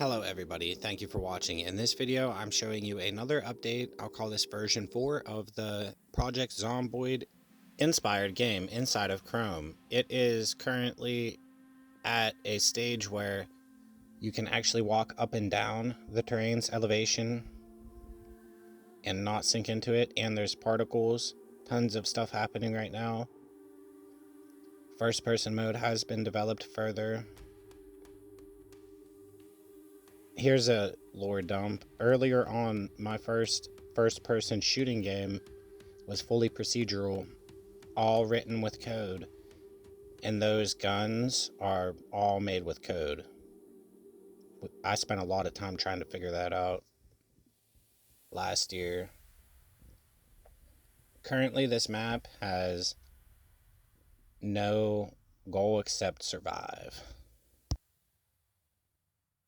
Hello everybody, thank you for watching. In this video, I'm showing you another update. I'll call this version 4 of the Project Zomboid inspired game inside of Chrome. It is currently at a stage where you can actually walk up and down the terrain's elevation and not sink into it, and there's particles, tons of stuff happening right now. First person mode has been developed further. Here's a lore dump. Earlier on, my first-person shooting game was fully procedural, all written with code, and those guns are all made with code. I spent a lot of time trying to figure that out last year. Currently, this map has no goal except survive.